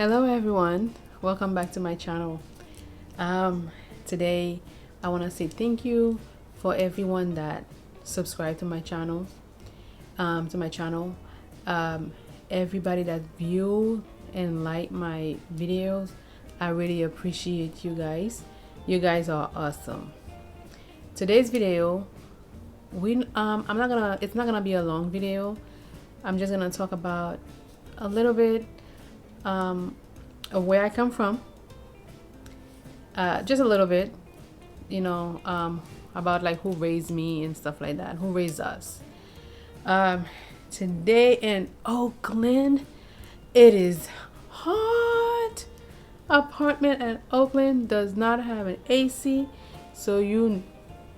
Hello everyone, welcome back to my channel. Today I want to say thank you for everyone that subscribed to my channel. Everybody that view and like my videos, I really appreciate you guys. You guys are awesome. Today's video, it's not gonna be a long video. I'm just gonna talk about a little bit of where I come from, just a little bit, about like who raised me and stuff like that, who raised us. Today in Oakland, it is hot. Apartment in Oakland does not have an AC, so you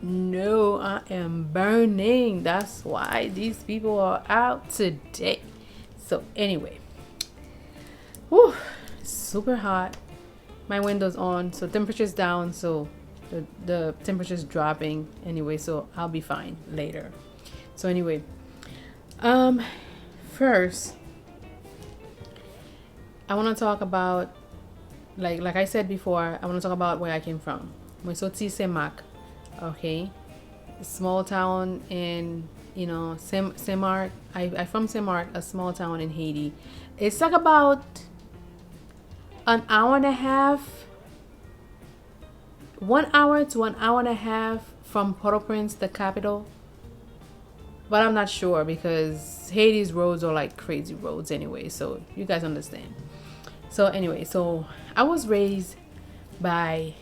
know I am burning. That's why these people are out today. So anyway, whew, super hot. My window's on, so temperature's down, so the temperature's dropping anyway, so I'll be fine later. So anyway, first I want to talk about, like I said before, I want to talk about where I came from. Saint Marc, okay, small town in Saint Marc. I from Saint Marc, a small town in Haiti. It's like about an hour and a half, 1 hour to an hour and a half from Port-au-Prince, the capital. But I'm not sure because Haiti's roads are like crazy roads anyway, so you guys understand. So anyway, so I was raised by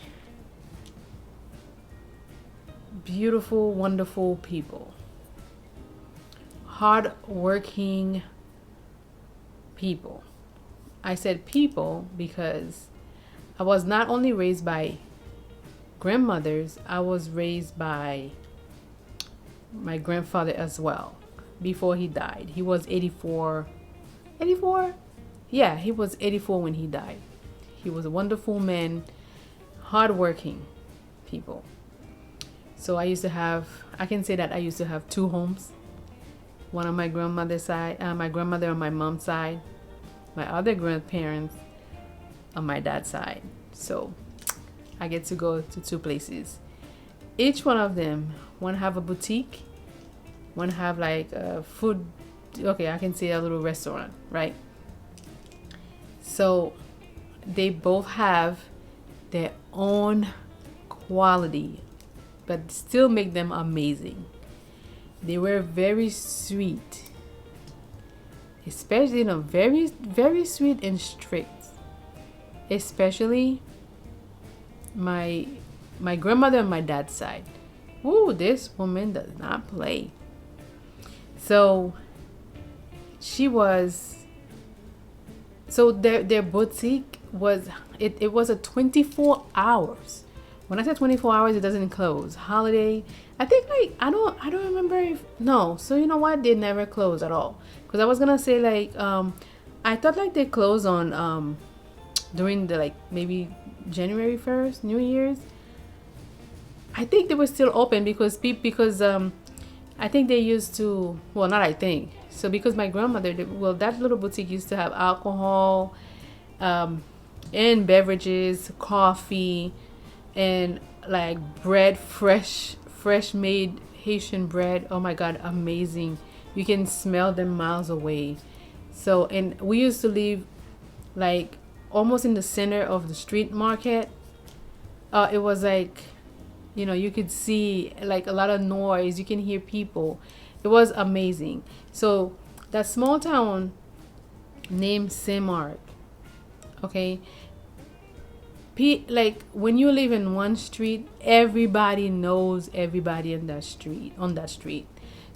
beautiful, wonderful people, hard-working people. I said people because I was not only raised by grandmothers, I was raised by my grandfather as well before he died. He was 84. 84? Yeah, he was 84 when he died. He was a wonderful man, hardworking people. So I can say that I used to have two homes. One on my grandmother's side, my grandmother on my mom's side, my other grandparents on my dad's side. So I get to go to two places. Each one of them, one have a boutique, one have like a food, okay, I can say a little restaurant, right? So they both have their own quality, but still make them amazing. They were very sweet, especially, very, very sweet and strict. Especially my grandmother on my dad's side. Ooh, this woman does not play. So their boutique was, it was a 24 hours. When I said 24 hours, it doesn't close. Holiday, I think, like, I don't remember if, no. So you know what? They never close at all. Because I was gonna say, like, I thought like they closed on during the, like, maybe January 1st, New Year's. I think they were still open because I think they used to, well, not I think. So because my grandmother, that little boutique used to have alcohol, and beverages, coffee, and like bread, fresh made Haitian bread. Oh my God, amazing. You can smell them miles away. So, and we used to live like almost in the center of the street market. It was like, you could see like a lot of noise, you can hear people. It was amazing. So that small town named Saint Marc, okay, like when you live in one street, everybody knows everybody on that street.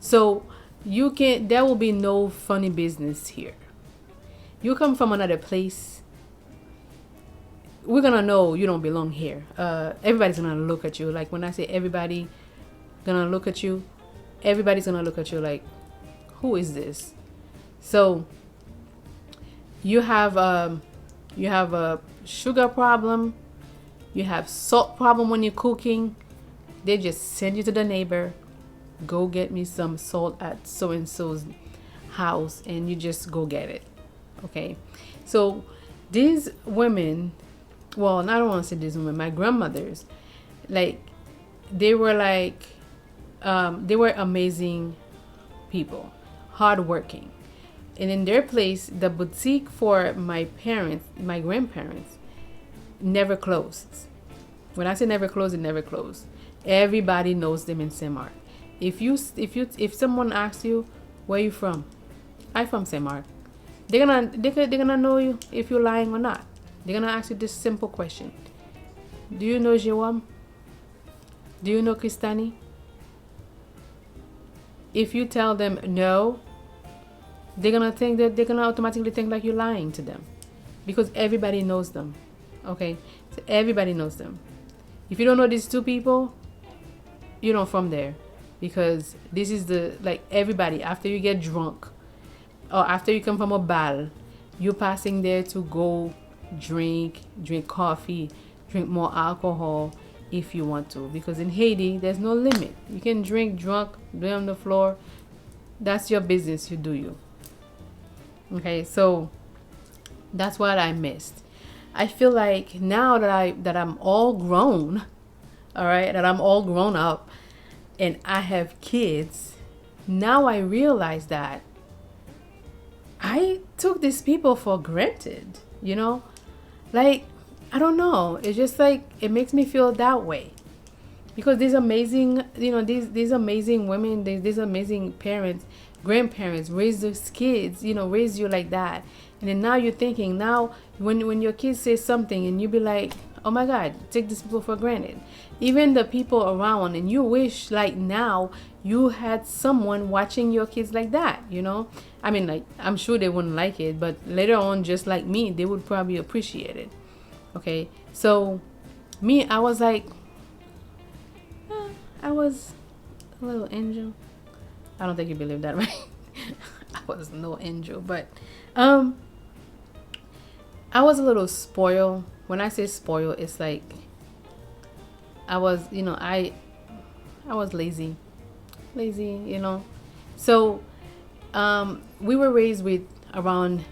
So there will be no funny business here. You come from another place, we're gonna know you don't belong here. Everybody's gonna look at you. Like when I say everybody gonna look at you, everybody's gonna look at you like, who is this? So you have a sugar problem, you have salt problem when you're cooking, they just send you to the neighbor, go get me some salt at so and so's house, and you just go get it. Okay, so these women, well, I don't want to say these women, my grandmothers, like, they were like, they were amazing people, hardworking. And in their place, the boutique for my parents, my grandparents, never closes. When I say never close, it never closed. Everybody knows them in Saint Marc. If someone asks you, where you from? I from Saint Marc. They're gonna know you if you're lying or not. They're gonna ask you this simple question: do you know Jewam? Do you know Kristani? If you tell them no, they're gonna automatically think like you're lying to them, because everybody knows them. Okay, so everybody knows them. If you don't know these two people, you're not from there, because this is the, like, everybody, after you get drunk or after you come from a ball, you're passing there to go drink coffee, drink more alcohol if you want to, because in Haiti there's no limit. You can drink drunk, lay on the floor. That's your business. You do you. Okay, so that's what I missed. I feel like now that I'm all grown, all right, that I'm all grown up and I have kids, now I realize that I took these people for granted, you know? Like, I don't know. It's just like, it makes me feel that way. Because these amazing, these amazing women, these amazing parents, grandparents raise those kids, raise you like that. And then now you're thinking, now when your kids say something and you be like, oh my God, take these people for granted. Even the people around, and you wish like now you had someone watching your kids like that, I mean, like, I'm sure they wouldn't like it, but later on, just like me, they would probably appreciate it. Okay, so me, I was like, I was a little angel. I don't think you believe that, right? I was no angel, but I was a little spoiled. When I say spoiled, it's like I was, I was lazy, So we were raised with around,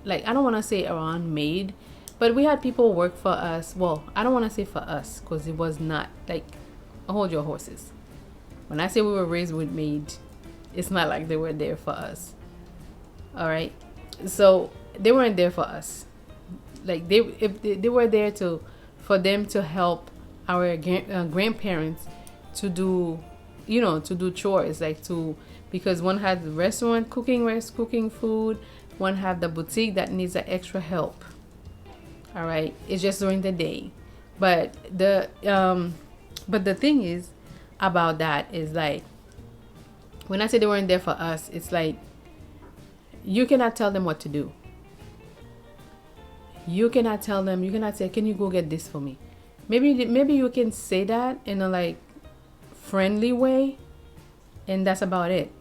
like, I don't want to say around maid, but we had people work for us. Well, I don't want to say for us, because it was not like, hold your horses. When I say we were raised with maid, it's not like they were there for us. All right, so they weren't there for us. Like, they were there for them to help our grandparents to do, to do chores, like, because one had the restaurant cooking food, one had the boutique that needs the extra help. All right, it's just during the day, but the thing is about that is, like, when I say they weren't there for us, it's like you cannot tell them what to do. You cannot tell them. You cannot say, "Can you go get this for me?" Maybe you can say that in a, like, friendly way, and that's about it.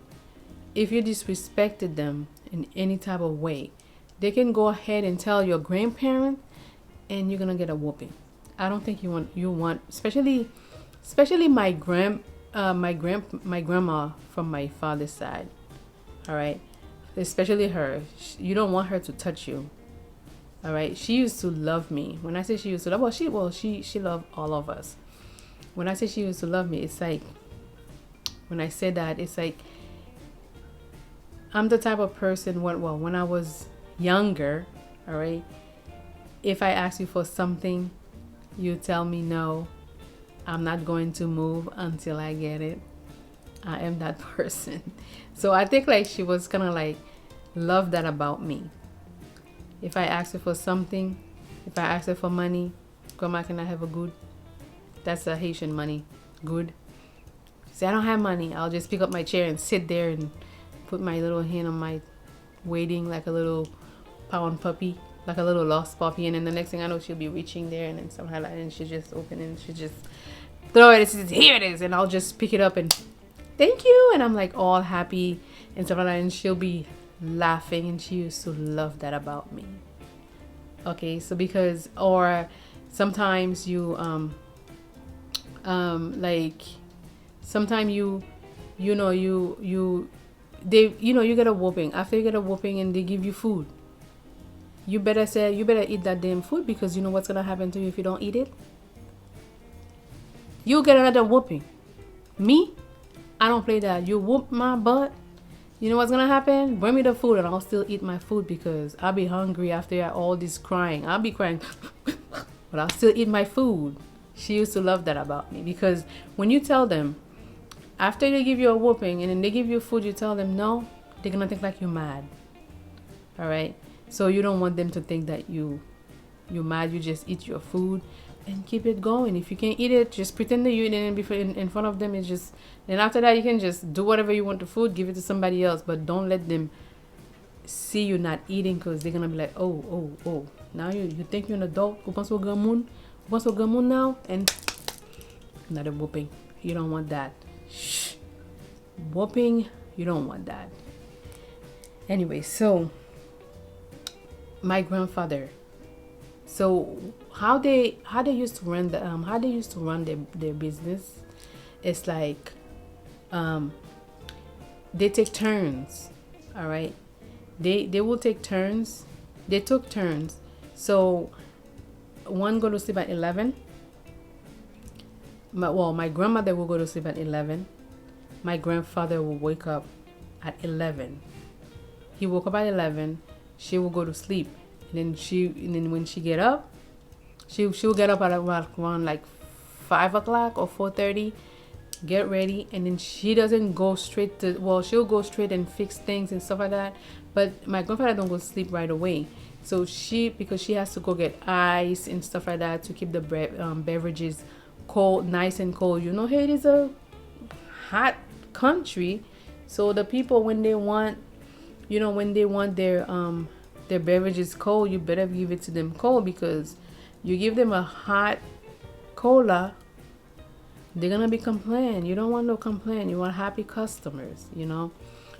If you disrespected them in any type of way, they can go ahead and tell your grandparent, and you're gonna get a whooping. I don't think you want, especially my grandma from my father's side. All right, especially her. You don't want her to touch you. All right, she used to love me. When I say she used to love, she loved all of us. When I say she used to love me, it's like, when I say that, it's like, I'm the type of person when I was younger, all right, if I ask you for something, you tell me no, I'm not going to move until I get it. I am that person. So I think, like, she was kind of like, love that about me. If I ask her for something, if I ask her for money, Grandma, can I have a good? That's a Haitian money. Good. She said, I don't have money. I'll just pick up my chair and sit there and put my little hand on my, waiting like a little pound puppy, like a little lost puppy. And then the next thing I know, she'll be reaching there, and then somehow, and she just open and she just throw it. And she says, here it is. And I'll just pick it up and thank you. And I'm like all happy and stuff like that. And she'll be laughing, and she used to love that about me. Okay, so because, or sometimes you like, sometimes you get a whooping. After you get a whooping and they give you food, you better eat that damn food, because you know what's gonna happen to you if you don't eat it. You'll get another whooping. Me, I don't play that. You whoop my butt, you know what's gonna happen? Bring me the food and I'll still eat my food, because I'll be hungry after all this crying. I'll be crying, but I'll still eat my food. She used to love that about me, because when you tell them, after they give you a whooping and then they give you food, you tell them no, they're gonna think like you're mad. All right? So you don't want them to think that you're mad. You just eat your food and keep it going. If you can't eat it, just pretend that you eat it, and before in front of them, it's just. Then after that, you can just do whatever you want to food, give it to somebody else, but don't let them see you not eating, because they're gonna be like, oh. Now you think you're an adult? Vous pensez au grand monde? Vous pensez au grand monde now? And another whooping. You don't want that. Shh. Whooping. You don't want that. Anyway, so my grandfather. So how they used to run their business. It's like they take turns. All right, they will take turns. They took turns. So one go to sleep at 11. My grandmother will go to sleep at 11. My grandfather will wake up at 11. He woke up at 11. She will go to sleep, and then when she get up, she'll get up at around like 5 o'clock or 4:30. Get ready, and then she doesn't go straight to. Well, she'll go straight and fix things and stuff like that. But my grandfather don't go to sleep right away. So because she has to go get ice and stuff like that to keep the beverages cold, nice and cold. You know, hey, it is a hot country, so the people when they want their beverages cold, you better give it to them cold, because you give them a hot cola, they're gonna be complaining. You don't want no complaint. You want happy customers, you know.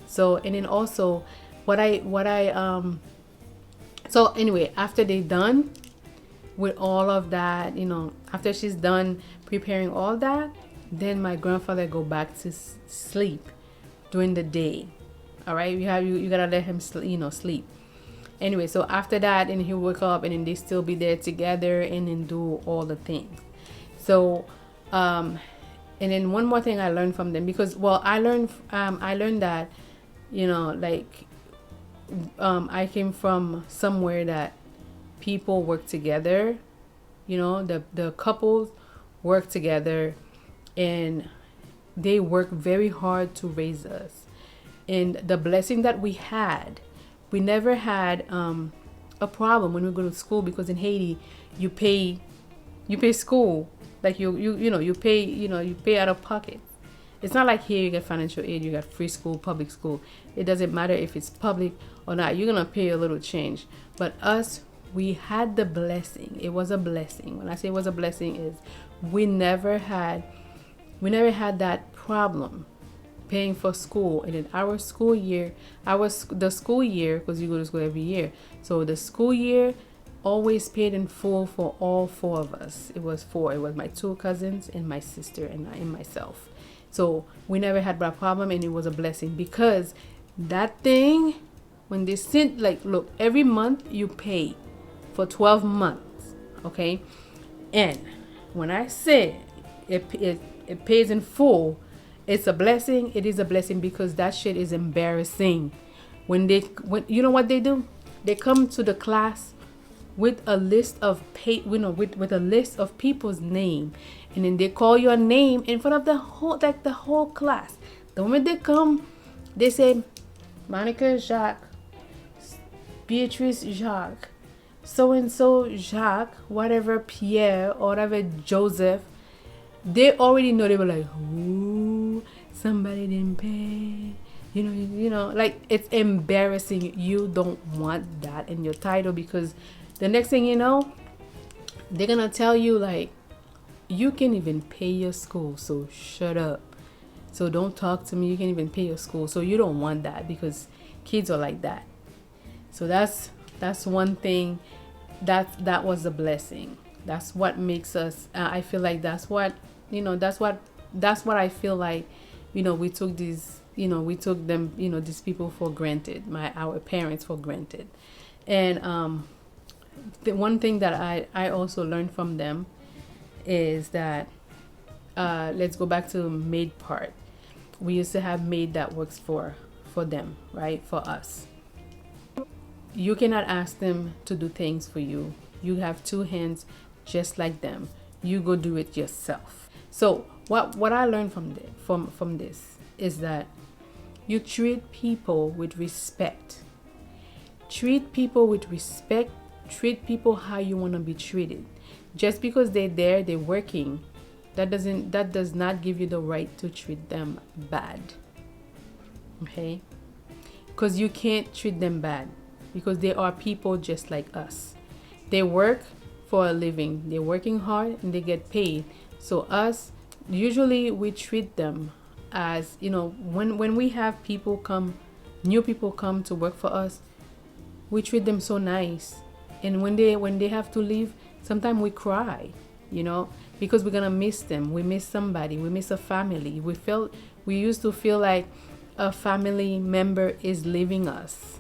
So, and then also so anyway, after they done with all of that, you know, after she's done preparing all that, then my grandfather go back to sleep during the day. All right, you gotta let him sleep. Anyway, so after that, and he'll wake up, and then they still be there together, and then do all the things. So and then one more thing I learned from them, because I learned that, you know, like I came from somewhere that people work together, you know, the couples work together, and they work very hard to raise us. And the blessing that we never had a problem when we go to school, because in Haiti you pay school, like you pay out of pocket. It's not like here you get financial aid, you got free school, public school. It doesn't matter if it's public or not, you're gonna pay a little change. But us, we had the blessing. It was a blessing. When I say it was a blessing, is we never had that problem paying for school. And in our school year, the school year, because you go to school every year, so the school year always paid in full for all four of us. It was my two cousins and my sister and myself. So we never had that problem, and it was a blessing, because that thing, when they sent, like, look, every month you pay for 12 months, okay? And when I say it pays in full, it's a blessing. It is a blessing, because that shit is embarrassing. When you know what they do? They come to the class with a list of with a list of people's name, and then they call your name in front of the whole class. The moment they come, they say Monica Jacques, Beatrice Jacques, so and so Jacques, whatever Pierre or whatever Joseph. They already know. They were like, ooh, somebody didn't pay. You know, like, it's embarrassing. You don't want that in your title, because the next thing you know, they're gonna tell you, like, you can't even pay your school, so shut up. So don't talk to me. You can't even pay your school. So you don't want that, because kids are like that. So that's one thing. That was a blessing. That's what makes us. I feel like that's what I feel like. You know, we took them. You know, these people for granted. Our parents for granted, and the one thing that I also learned from them is that let's go back to maid part. We used to have maid that works for them, right? For us. You cannot ask them to do things for you. You have two hands just like them. You go do it yourself. So what I learned from this is that you treat people with respect. Treat people with respect. Treat people how you want to be treated. Just because they're working, that does not give you the right to treat them bad. Okay? Because you can't treat them bad, because they are people just like us. They work for a living. They're working hard and they get paid. So us, usually we treat them as, when we have people come, new people come to work for us, we treat them so nice. And when they have to leave, sometimes we cry, because we're gonna miss them. We miss somebody. We miss a family. We used to feel like a family member is leaving us,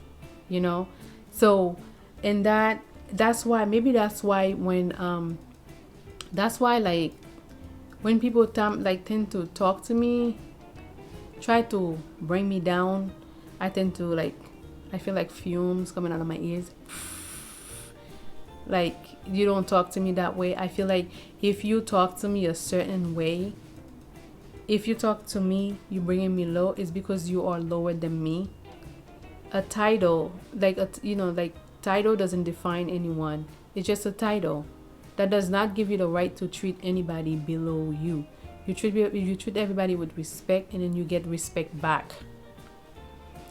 So, and that's why when people tend to talk to me, try to bring me down, I feel like fumes coming out of my ears. Like, you don't talk to me that way. I feel like if you talk to me a certain way, if you talk to me, you bringing me low, is because you are lower than me. A title, title doesn't define anyone. It's just a title. That does not give you the right to treat anybody below you. You treat everybody with respect, and then you get respect back.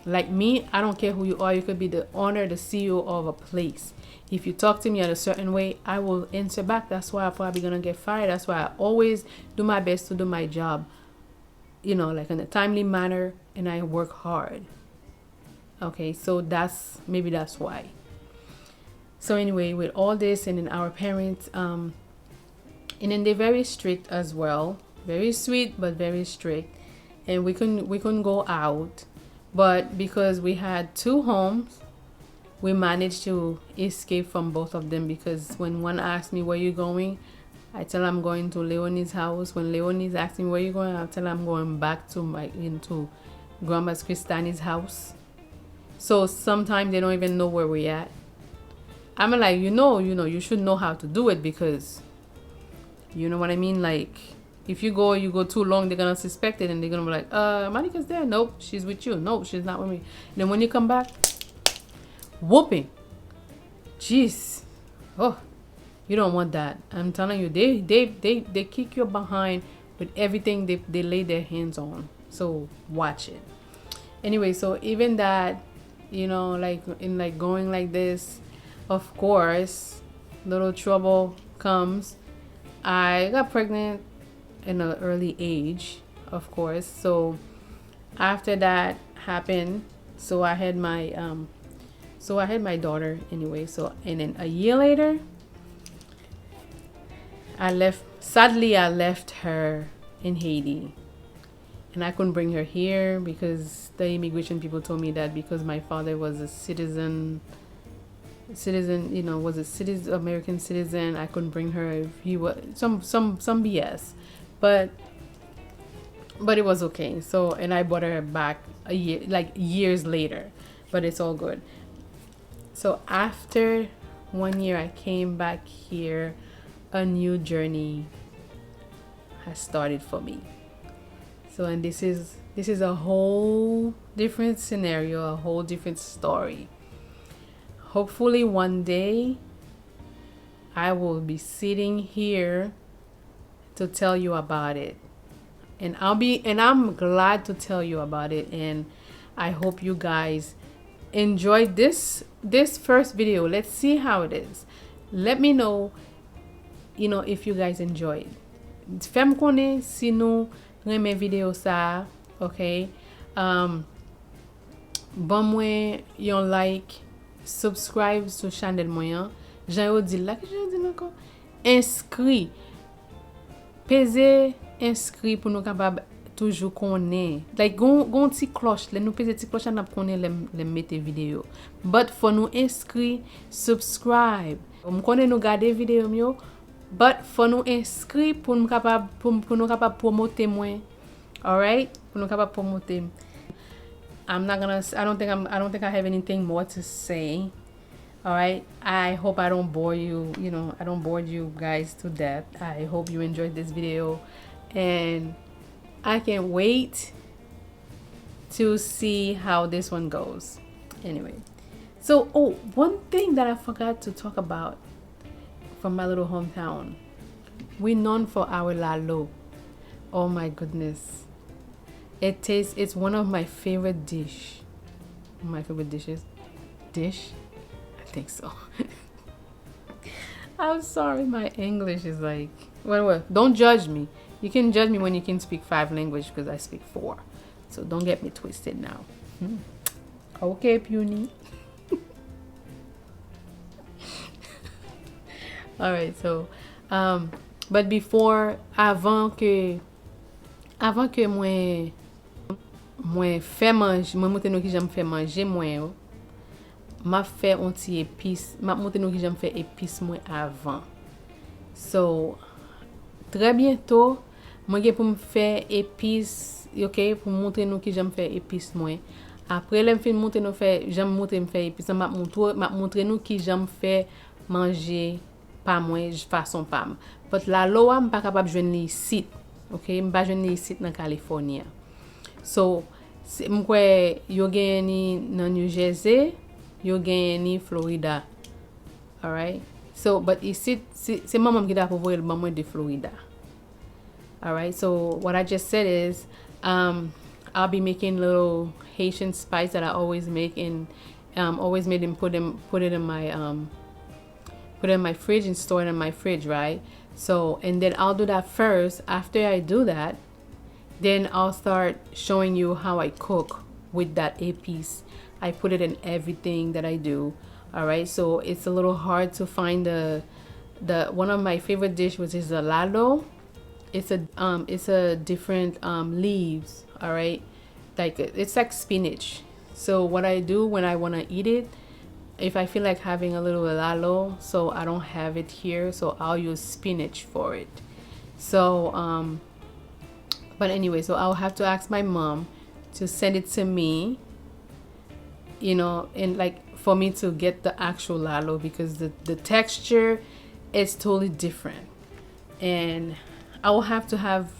Like me, I don't care who you are. You could be the owner, the CEO of a place. If you talk to me in a certain way, I will answer back. That's why I'm probably gonna get fired. That's why I always do my best to do my job, in a timely manner, and I work hard. Okay, so maybe that's why. So anyway, with all this, and then our parents, and then they're very strict as well. Very sweet, but very strict. And we couldn't go out. But because we had two homes, we managed to escape from both of them, because when one asked me, where you going, I tell I'm going to Leonie's house. When Leonie's asking me, where you going, I tell I'm going back to Grandma's Christani's house. So sometimes they don't even know where we're at. I'm like, you should know how to do it, because you know what I mean? Like, if you go too long, they're gonna suspect it, and they're gonna be like, Monica's there. Nope, she's with you. Nope, she's not with me. Then when you come back, whooping. Jeez. Oh, you don't want that. I'm telling you, they kick your behind with everything they lay their hands on. So watch it. Anyway, so even that, going like this, of course, little trouble comes. I got pregnant in an early age, of course. So after that happened, so I had my daughter anyway. So, and then a year later, I left her in Haiti, and I couldn't bring her here because the immigration people told me that because my father was a citizen, American citizen, I couldn't bring her. If he was some BS, but it was okay. So, and I brought her back years later, but it's all good. So after 1 year, I came back here. A new journey has started for me. So, and this is a whole different scenario, a whole different story. Hopefully one day I will be sitting here to tell you about it. And I'm glad to tell you about it, and I hope you guys enjoyed this first video. Let's see how it is. Let me know, if you guys enjoy it. Fais-moi connaître si nous aimez vidéo ça, okay? Bon moi yon like, subscribe sur channel moi. J'en dis là que je dis encore. Inscrit. Pèse inscrit pour nous capable toujours connaître. Like gon ti cloche, nous pèse ti cloche n'a connaître les mettre vidéo. But for nous inscrit, subscribe. M'konne nou gade video yo, but faut nous inscrit pour nous capable promoter moins. All right? Pour nous capable promoter. I don't think I have anything more to say. All right. I hope I don't bore you, I don't bore you guys to death. I hope you enjoyed this video, and I can't wait to see how this one goes. Anyway, so one thing that I forgot to talk about from my little hometown. We're known for our lalo. Oh my goodness. It's one of my favorite dishes. Dish? I think so. I'm sorry, my English is like, well, don't judge me. You can judge me when you can speak 5 languages because I speak 4. So don't get me twisted now. Okay, puny. All right, so but before, avant que moi fè manger, moi montre nou ki j'aime faire manger moi, m'a fait un petit épice, m'a montre nou ki j'aime faire épice moi avant. So très bientôt, moi gen pour me faire épice, OK, pour montrer nous ki j'aime faire épice moi. Après l'aime fin monter nous faire, j'aime montrer me faire épice, m'a montrer nous ki j'aime faire manger pas moi façon pam. But la loa m'pa capable joindre ici. OK, m'pa joindre ici dans Californie. So, mkwe yo gen ni nan New Jersey, yo gen ni Florida. Alright? So, but ici, c'est maman qui da pour voir le maman de Florida. Alright? So, what I just said is, I'll be making little Haitian spice that I always make and always made and put it in my fridge and store it in my fridge, right? So, and then I'll do that first. After I do that, then I'll start showing you how I cook with that épice. I put it in everything that I do. All right, so it's a little hard to find the one of my favorite dish, which is the lalo. It's a different leaves. All right, like it's like spinach. So what I do when I want to eat it, if I feel like having a little lalo, so I don't have it here, so I'll use spinach for it. So but anyway, so I'll have to ask my mom to send it to me, and like for me to get the actual lalo, because the texture is totally different. And I will have to have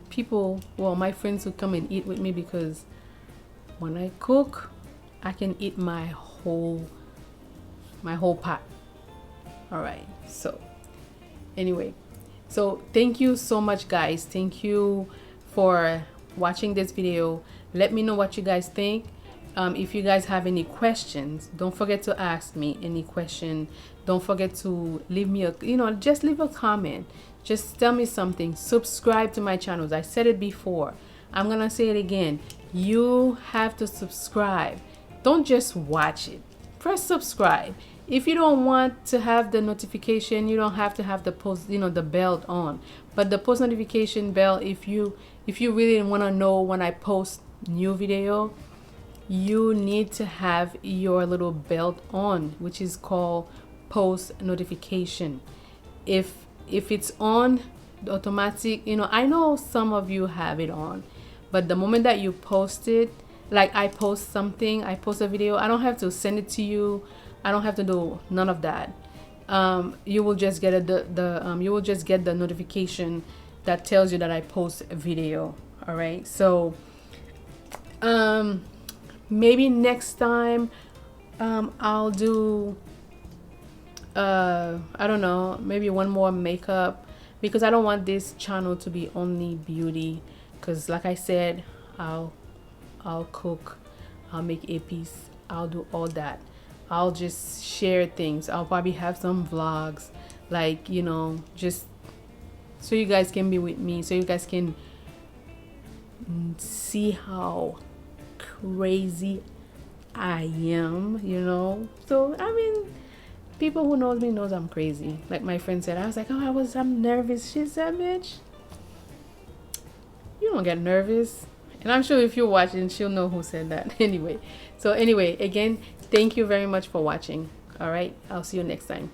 people, well, my friends who come and eat with me, because when I cook, I can eat my whole pot. All right, so anyway, so thank you so much, guys. Thank you for watching this video. Let me know what you guys think. If you guys have any questions, don't forget to ask me any question. Don't forget to leave me just leave a comment. Just tell me something. Subscribe to my channels. I said it before. I'm gonna say it again. You have to subscribe. Don't just watch it. Press subscribe. If you don't want to have the notification, you don't have to have the post, the bell on. But the post notification bell, if you really want to know when I post new video, you need to have your little bell on, which is called post notification. If it's on, the automatic, I know some of you have it on, but the moment that you post it, like I post something, I post a video, I don't have to send it to you. I don't have to do none of that. You will just get the notification that tells you that I post a video. All right. So maybe next time I'll do I don't know, maybe one more makeup, because I don't want this channel to be only beauty, because like I said, I'll cook, I'll make épices, I'll do all that. I'll just share things. I'll probably have some vlogs, like, just so you guys can be with me, so you guys can see how crazy I am, So, I mean, people who knows me knows I'm crazy. Like my friend said, I was like, I'm nervous. She said, bitch, you don't get nervous. And I'm sure if you're watching, she'll know who said that. Anyway, again, thank you very much for watching. All right, I'll see you next time.